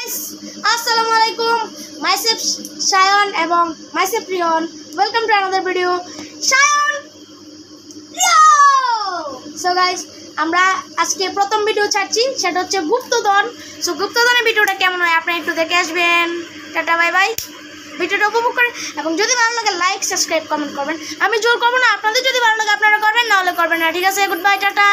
guys, Assalamualaikum. Myself Shayan এবং myself Rion. Welcome to another video. Shayan. Yo! So guys, আমরা আজকে প্রথম video ছাড়ছি, সেটা হচ্ছে গুপ্তধন। সো গুপ্তধনের ভিডিওটা কেমন হয় আপনারা একটু দেখে আসবেন। Tata bye bye. ভিডিওটা উপভোগ করেন এবং যদি ভালো লাগে লাইক সাবস্ক্রাইব কমেন্ট করবেন। আমি জোর করব না, আপনাদের যদি ভালো লাগে আপনারা করবেন, না হলে করবেন না। ঠিক আছে, গুড বাই, টাটা।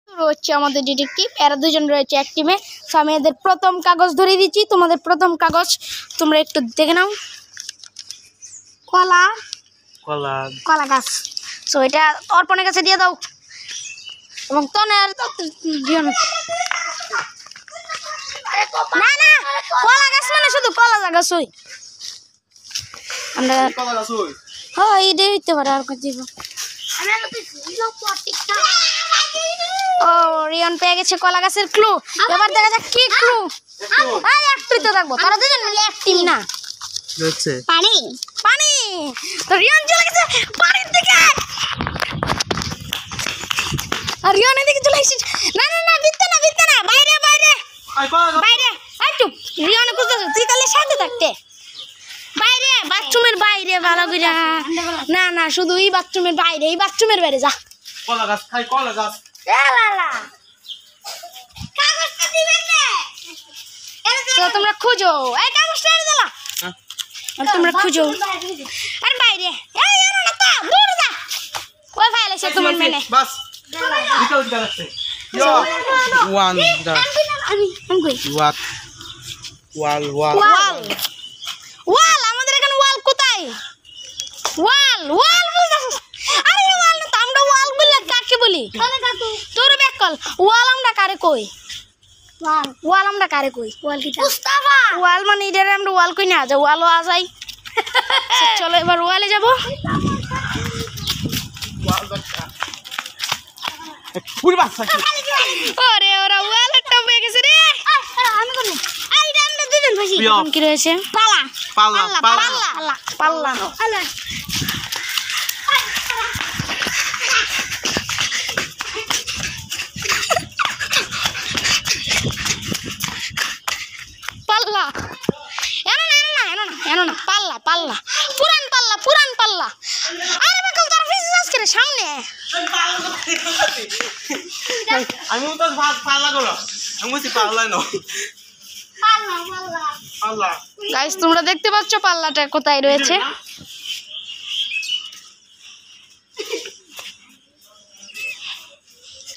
রয়েছে আমাদের ডিটেকটিভ, এরা দুজন রয়েছে এক টিমে। সো আমি এদের প্রথম কাগজ ধরিয়ে দিচ্ছি, তোমাদের প্রথম কাগজ তোমরা একটু দেখে নাও। কলা কলা কলা গাছ। সো এটা অর্পণের কাছে দিয়ে দাও এবং তনের দিও না। না না, কলা গাছ মানে শুধু কলা গাছ হই। আমরা হ্যাঁ এই দিতে পারে আর কিছু দিব। ও রিয়ন পেয়ে গেছে কলা গাছের ক্লু। এবার দেখা যাক কি ক্লু। আরে একটুই তো থাকবো, তারা দুজন মিলে এক টিম না। হচ্ছে পানি পানি। তো রিয়ন চলে গেছে পানির দিকে, আর রিয়ন এদিকে চলে এসেছে। না না না, ভিতরে না, ভিতরে না, বাইরে বাইরে বাইরে। আর চুপ, রিয়ন খুঁজতেছ তুই তাহলে সাথে থাকতে। বাইরে, বাথরুমের বাইরে ভালো করে। না না, শুধু এই বাথরুমের বাইরে, এই বাথরুমের বাইরে যা। কলা গাছ খাই, কলা গাছ। তোমরা খুঁজো, এই কাগজটা এনে দিলা। তোমরা খুঁজো আর বাইরে। এই এনো না তা, দূরে যা। ওই ফাইল আছে তোমার মেনে। বাস নিকাল দিতে লাগছে। ইয়ো ওয়ান দা আমি কই ওয়াট ওয়াল ওয়াল ওয়াল ওয়াল। আমাদের এখানে ওয়াল কোথায়? ওয়াল ওয়াল বুঝছস? আরে ওয়াল না তো, আমরা ওয়াল বললে কাকে বলি? তোর বেকল ওয়াল আমরা কারে কই? ওয়াল ওয়াল আমরা কারে কই? ওয়াল কি? মুস্তাফা ওয়াল মানে এটারে আমরা ওয়াল কই না, যে ওয়ালও আজাই। চলো এবার ওয়ালে যাব। ওয়াল বাচ্চা পুরি বাচ্চা। ওরে ওরা ওয়ালের টপ হয়ে গেছে রে। আমি কোন এই রে, আমরা দুজন ফাঁসি। কি রয়েছে? পালা পাল্লা পাল্লা পাল্লা পাল্লা। পাল্লা এনো না, এনো না, এনো না, এনো না, পাল্লা পাল্লা, পুরান পাল্লা, পুরান পাল্লা। আরে বাকল তার ফিস করে সামনে। আমি তো পাল্লা করো, আমি বলছি পাল্লা না, পাল্লা পাল্লা পাল্লা। গাইস তোমরা দেখতে পাচ্ছ পাল্লাটা কোথায় রয়েছে?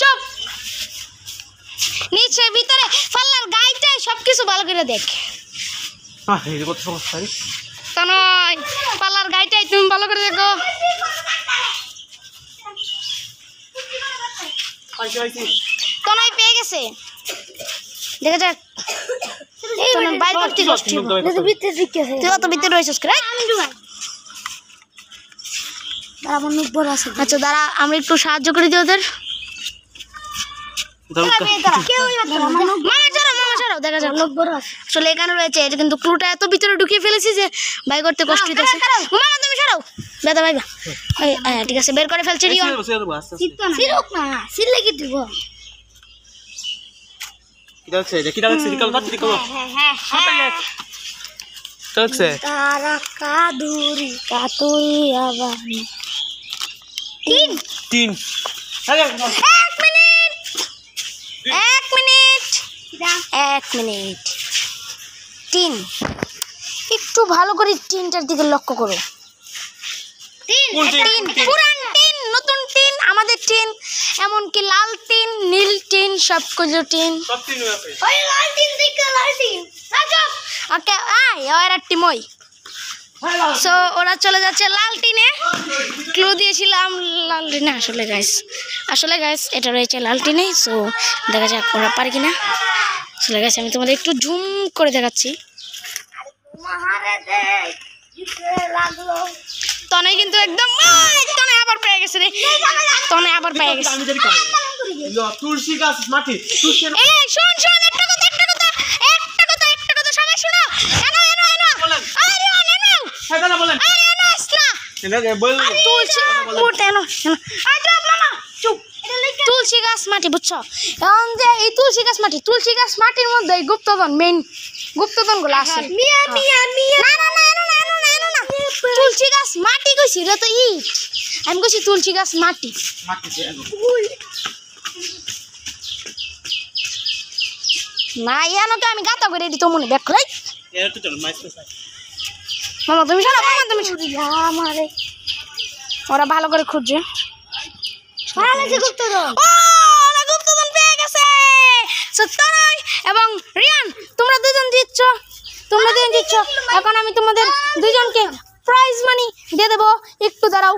চুপ, নিচে ভিতরে পাল্লার গাইটাই সবকিছু ভালো করে দেখ। এই কত সমস্যা রে। তা নয়, পাল্লার গাইটাই তুমি ভালো করে দেখো। তনয় পেয়ে গেছে, দেখা যাক। তনয় বাইর করতে কষ্ট। তুই অত ভিতরে রয়েছিস করে। আচ্ছা দাঁড়া, আমরা একটু সাহায্য করে দিই ওদের। দেখা যাক আসলে এখানে রয়েছে। এটা কিন্তু ক্লুটা এত ভিতরে ঢুকিয়ে ফেলেছি যে বাই করতে কষ্ট হইতেছে। মামা তুমি সরাও, দাদা ভাই। হ্যাঁ ঠিক আছে, বের করে ফেলছে রিয়ন। কি দেখছে? কি দেখছে? নিকাল কাট, নিকাল। হ্যাঁ দেখছে তারা কাদুরি কাতুরি আবার তিন তিন। এক মিনিট, এক মিনিট, এক মিনিট। তিন, একটু ভালো করে তিনটার দিকে লক্ষ্য করো। তিন, পুরান টিন, নতুন টিন, আমাদের টিন, এমনকি লাল টিন, নীল টিন, সবগুলো টিন। সব তিন আছে। ওই লাল টিন দিকে লাল টিন। ওকে আয় ওর এক টিম ওই। সো ওরা চলে যাচ্ছে লাল টিনে। ক্লু দিয়েছিলাম লাল টিনে। আসলে গাইস এটা রয়েছে লাল টিনে। সো দেখা যাক ওরা পারে কিনা। আসলে গাইস আমি তোমাদের একটু জুম করে দেখাচ্ছি। তনে কিন্তু একদম তনে আবার পেয়ে গেছে রে। তনে আবার পেয়ে গেছে। তুলসী গাছ মাটি। এই শোন শোন, একটা কথা সবাই শোনো। এনো এনো এনো, আরে এনো সেটা বলেন। আরে এনো আসলা এটাকে বল। তুলসী মোট এনো। আরে চুপ মামা, চুপ। এটা তুলসী গাছ মাটি বুঝছো এখন যে এই তুলসী গাছ মাটির মধ্যে এই গুপ্তধন মেইন গুপ্তধনগুলো আছে না না না এনো না এনো না এনো না তুলসী গাছ মাটি কইছি রে তো ইট আমি কইছি তুলসী গাছ মাটি না ইয়ানোকে আমি গাতা করে দিই তো মনে দেখ রে এটা তো চল মাইসে মামা তুমি শোনো মামা তুমি আমারে ওরা ভালো করে খুঁজছে ওরা গুপ্তধন পেয়ে গেছে সত্যই এবং রিয়ান তোমরা দুজন জিতছো এখন আমি তোমাদের দুজনকে প্রাইজ মানি দিয়ে দেবো একটু দাঁড়াও